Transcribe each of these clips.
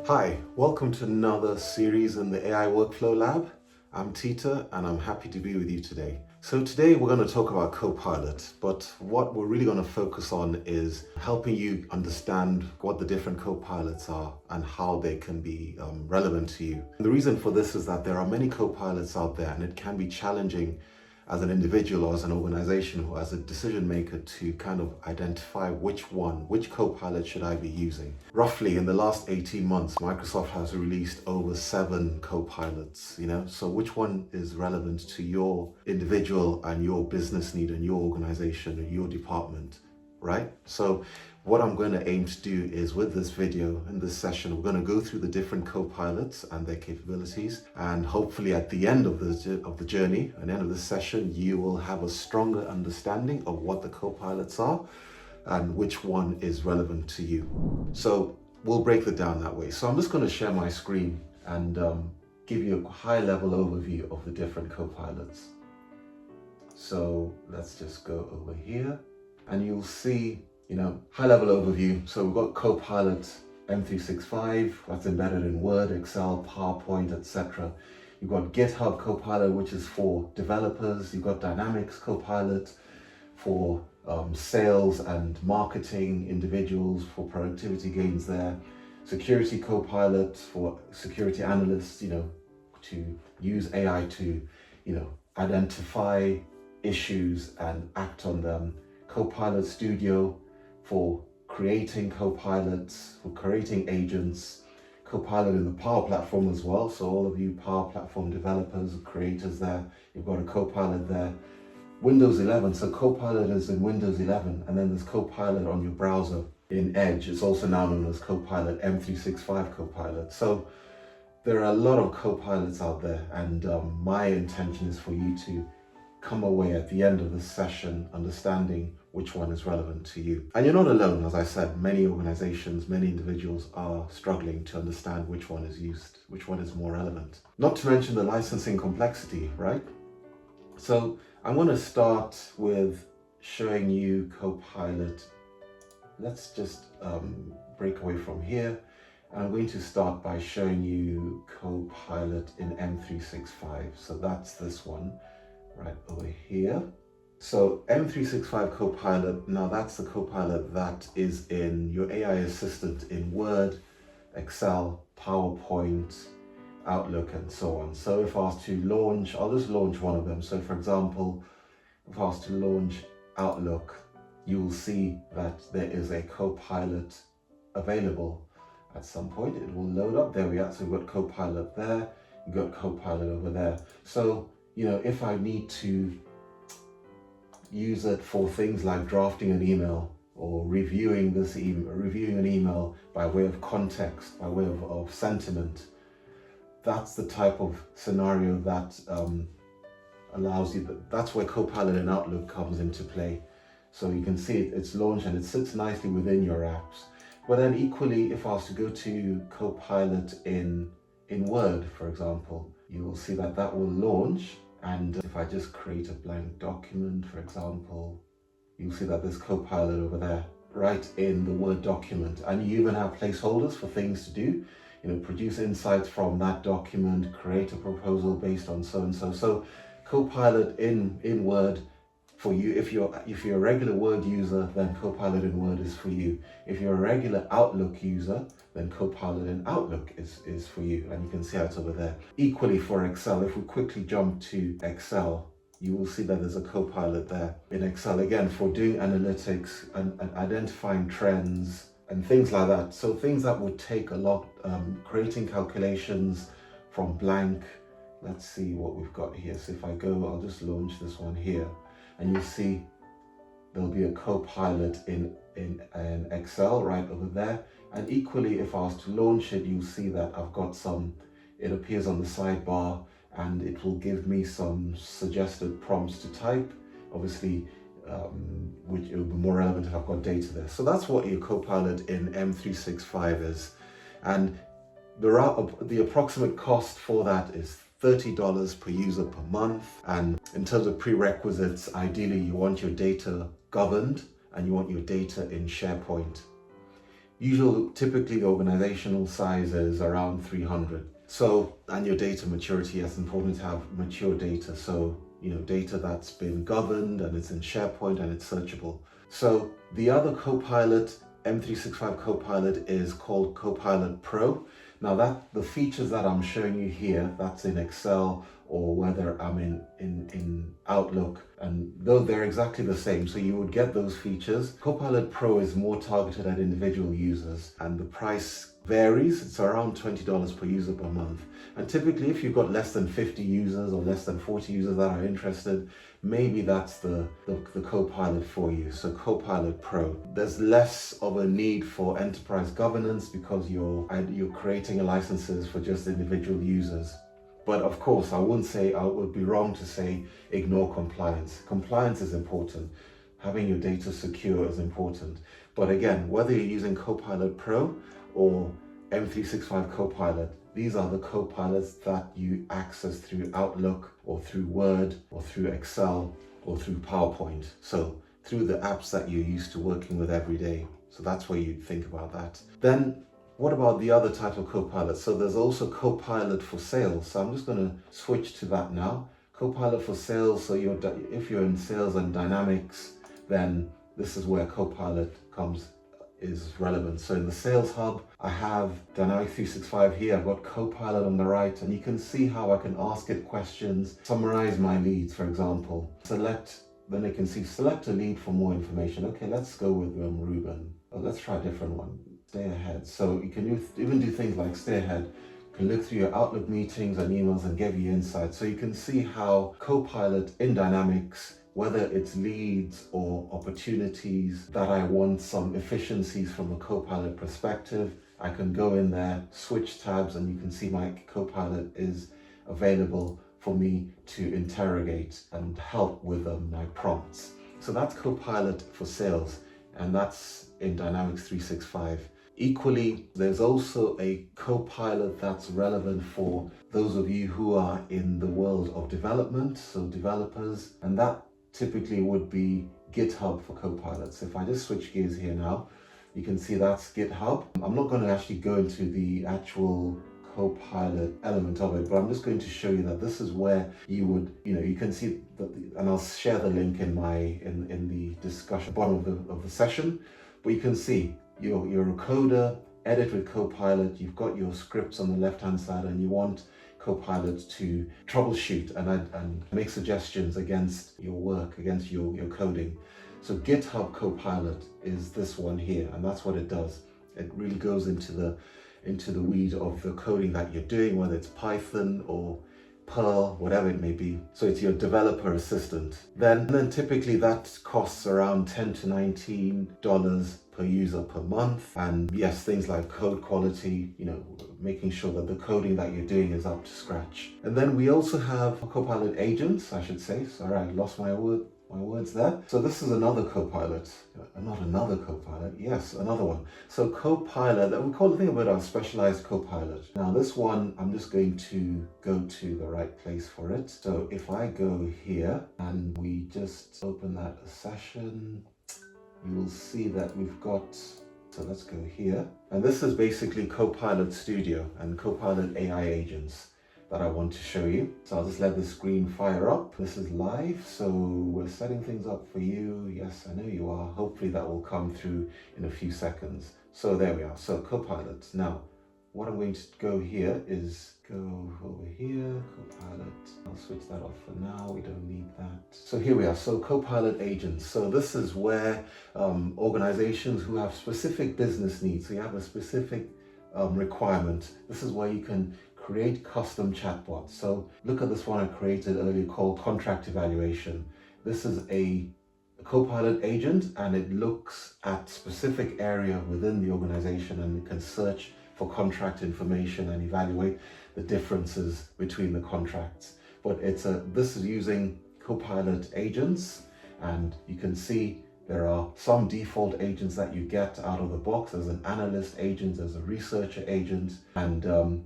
Hi, welcome to another series in the AI Workflow Lab. I'm Tita and I'm happy to be with you today. So today we're going to talk about Copilot, but what we're really going to focus on is helping you understand what the different Copilots are and how they can be relevant to you. And the reason for this is that there are many Copilots out there and it can be challenging as an individual or as an organization or as a decision maker to kind of identify which Copilot should I be using. Roughly in the last 18 months, Microsoft has released over 7 Copilots, so which one is relevant to your individual and your business need and your organization and your department, right? So what I'm going to aim to do is with this video in this session, we're going to go through the different Copilots and their capabilities. And hopefully at the end of the journey, at the end of this session, you will have a stronger understanding of what the Copilots are and which one is relevant to you. So we'll break it down that way. So I'm just going to share my screen and give you a high level overview of the different Copilots. So let's just go over here and you'll see high level overview. So we've got Copilot M365, that's embedded in Word, Excel, PowerPoint, etc. You've got GitHub Copilot, which is for developers. You've got Dynamics Copilot for sales and marketing individuals for productivity gains there. Security Copilot for security analysts, to use AI to, identify issues and act on them. Copilot Studio for creating copilots, for creating agents. Copilot in the Power Platform as well. So all of you Power Platform developers, creators there, you've got a Copilot there. Windows 11, so Copilot is in Windows 11, and then there's Copilot on your browser in Edge. It's also now known as Copilot, M365 Copilot. So there are a lot of Copilots out there, and my intention is for you to come away at the end of this session understanding which one is relevant to you. And you're not alone, as I said, many organizations, many individuals are struggling to understand which one is used, which one is more relevant. Not to mention the licensing complexity, right? So I'm going to start with showing you Copilot. Let's just break away from here. I'm going to start by showing you Copilot in M365. So that's this one right over here. So M365 Copilot, now that's the Copilot that is in your AI assistant in Word, Excel, PowerPoint, Outlook, and so on. So if I was to launch, I'll just launch one of them. So for example, if I was to launch Outlook, you will see that there is a Copilot available at some point. It will load up. There we are. So we've got Copilot there, you've got Copilot over there. So, if I need to use it for things like drafting an email or reviewing an email by way of context, by way of sentiment, that's the type of scenario that allows you, that's where Copilot in Outlook comes into play. So you can see it's launched and it sits nicely within your apps. But then equally, if I was to go to Copilot in Word, for example, you will see that will launch. And if I just create a blank document, for example, you'll see that there's Copilot over there, right in the Word document. And you even have placeholders for things to do, produce insights from that document, create a proposal based on so-and-so. So Copilot in Word for you. If you're a regular Word user, then Copilot in Word is for you. If you're a regular Outlook user, then Copilot in Outlook is for you. And you can see how it's over there. Equally for Excel, if we quickly jump to Excel, you will see that there's a Copilot there in Excel, again, for doing analytics and identifying trends and things like that. So things that would take a lot, creating calculations from blank. Let's see what we've got here. So if I go, I'll just launch this one here. And you'll see there'll be a Copilot in Excel right over there. And equally, if I was to launch it, you'll see that I've got it appears on the sidebar and it will give me some suggested prompts to type, obviously, which it will be more relevant if I've got data there. So that's what your Copilot in M365 is. And the approximate cost for that is $30 per user per month. And in terms of prerequisites, ideally you want your data governed and you want your data in SharePoint. Typically the organizational size is around 300. So, and your data maturity, it's important to have mature data. So, data that's been governed and it's in SharePoint and it's searchable. So the other Copilot, M365 Copilot, is called Copilot Pro. Now the features that I'm showing you here, that's in Excel or whether I'm in Outlook, and though they're exactly the same, so you would get those features. Copilot Pro is more targeted at individual users and the price varies. It's around $20 per user per month. And typically if you've got less than 50 users or less than 40 users that are interested, maybe that's the Copilot for you. So Copilot Pro. There's less of a need for enterprise governance because you're creating licenses for just individual users. But of course, I would be wrong to say ignore compliance. Compliance is important. Having your data secure is important. But again, whether you're using Copilot Pro or M365 Copilot, these are the Copilots that you access through Outlook or through Word or through Excel or through PowerPoint. So through the apps that you're used to working with every day. So that's where you'd think about that. Then what about the other type of Copilot? So there's also Copilot for sales. So I'm just going to switch to that now. Copilot for sales. So if you're in sales and dynamics, then this is where Copilot is relevant. So in the Sales Hub, I have Dynamics 365 here. I've got Copilot on the right, and you can see how I can ask it questions, summarize my leads, for example. Then you can see select a lead for more information. Okay, let's go with Ruben. Let's try a different one. Stay ahead. So you can even do things like stay ahead. You can look through your Outlook meetings and emails and give you insights. So you can see how Copilot in Dynamics, whether it's leads or opportunities that I want some efficiencies from a Copilot perspective, I can go in there, switch tabs, and you can see my Copilot is available for me to interrogate and help with my prompts. So that's Copilot for sales, and that's in Dynamics 365. Equally, there's also a Copilot that's relevant for those of you who are in the world of development, so developers, and that typically would be GitHub for Copilots. If I just switch gears here now, you can see that's GitHub. I'm not going to actually go into the actual Copilot element of it, but I'm just going to show you that this is where you can see and I'll share the link in the discussion bottom of the session. But you can see you're a coder, edit with Copilot, you've got your scripts on the left-hand side, and you want Copilot to troubleshoot and make suggestions against your work, against your coding. So GitHub Copilot is this one here, and that's what it does. It really goes into the weed of the coding that you're doing, whether it's Python or Perl, whatever it may be. So it's your developer assistant. Then typically that costs around $10 to $19 per user per month. And yes, things like code quality, making sure that the coding that you're doing is up to scratch. And then we also have Copilot agents, I should say. Sorry, I lost my words there. So this is another Copilot, not another Copilot, yes, another one. So Copilot, we call the thing about our specialized Copilot. Now this one, I'm just going to go to the right place for it. So if I go here and we just open that session, you will see that we've got, so let's go here. And this is basically Copilot Studio and Copilot AI agents that I want to show you. So I'll just let the screen fire up. This is live, so we're setting things up for you. Yes, I know you are. Hopefully that will come through in a few seconds. So there we are. So Copilot. Now, what I'm going to go here is go over here, Copilot. I'll switch that off for now. We don't need that. So here we are. So Copilot agents. So this is where organizations who have specific business needs, so you have a specific requirement. This is where you can create custom chatbots. So look at this one I created earlier called contract evaluation. This is a Copilot agent, and it looks at specific area within the organization, and it can search for contract information and evaluate the differences between the contracts. But this is using Copilot agents, and you can see There are some default agents that you get out of the box. There's an analyst agent, there's a researcher agent, and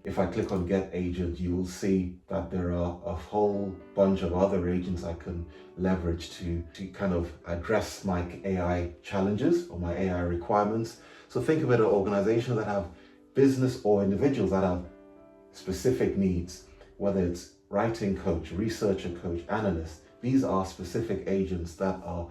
if I click on get agent, you will see that there are a whole bunch of other agents I can leverage to kind of address my AI challenges or my AI requirements. So think of it as organizations that have business or individuals that have specific needs, whether it's writing coach, researcher coach, analyst. These are specific agents that are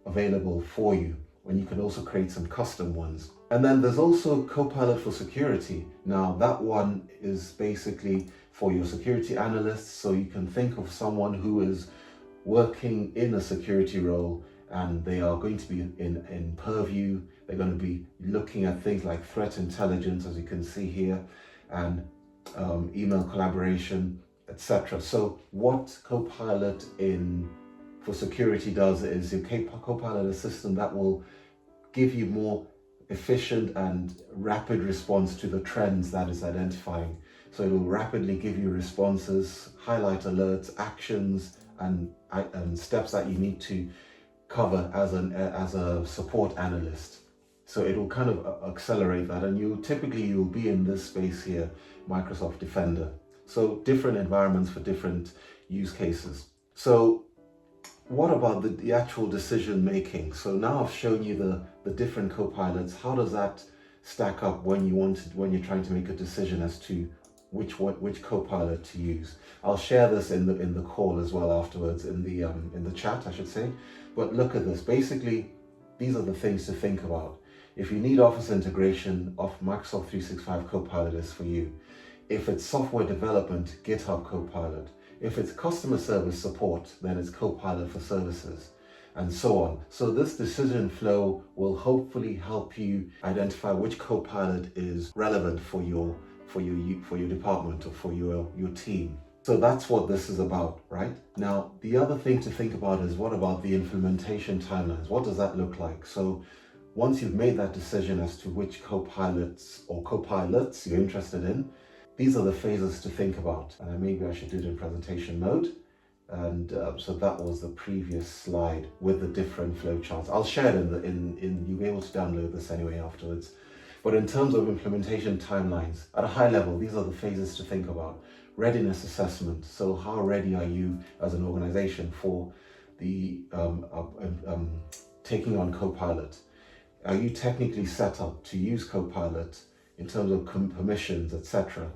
available for you, and you can also create some custom ones. And then there's also Copilot for security. Now that one is basically for your security analysts, so you can think of someone who is working in a security role and they are going to be in purview. They're going to be looking at things like threat intelligence, as you can see here, and email collaboration, etc. So what Copilot for security does is your Copilot is a system that will give you more efficient and rapid response to the trends that it's identifying. So it will rapidly give you responses, highlight alerts, actions, and steps that you need to cover as a support analyst. So it will kind of accelerate that, and you'll be in this space here, Microsoft Defender. So different environments for different use cases. So what about the actual decision making? So now I've shown you the different Copilots. How does that stack up when you're trying to make a decision as to which Copilot to use? I'll share this in the call as well afterwards, in the chat, I should say. But look at this. Basically, these are the things to think about. If you need Office integration, Microsoft 365 Copilot is for you. If it's software development, GitHub Copilot. If it's customer service support, then it's Copilot for services, and so on. So this decision flow will hopefully help you identify which Copilot is relevant for your department or for your team. So that's what this is about, right? Now, the other thing to think about is, what about the implementation timelines? What does that look like? So once you've made that decision as to which Copilots you're interested in, these are the phases to think about. And maybe I should do it in presentation mode. And so that was the previous slide with the different flowcharts. I'll share it you'll be able to download this anyway afterwards. But in terms of implementation timelines, at a high level, these are the phases to think about. Readiness assessment. So how ready are you as an organization for the taking on Copilot? Are you technically set up to use Copilot in terms of permissions, etc.?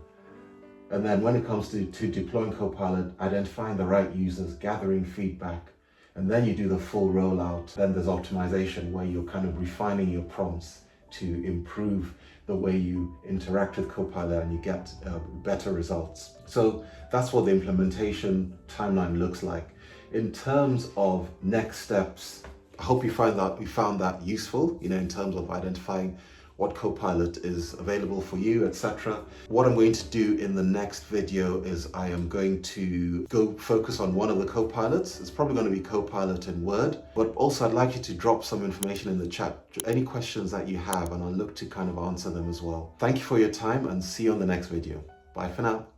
And then when it comes to deploying Copilot, identifying the right users, gathering feedback, and then you do the full rollout. Then there's optimization, where you're kind of refining your prompts to improve the way you interact with Copilot, and you get better results. So that's what the implementation timeline looks like. In terms of next steps, I hope you found that useful, in terms of identifying what Copilot is available for you, etc. What I'm going to do in the next video is I am going to go focus on one of the Copilots. It's probably going to be Copilot in Word, but also I'd like you to drop some information in the chat, any questions that you have, and I'll look to kind of answer them as well. Thank you for your time, and see you on the next video. Bye for now.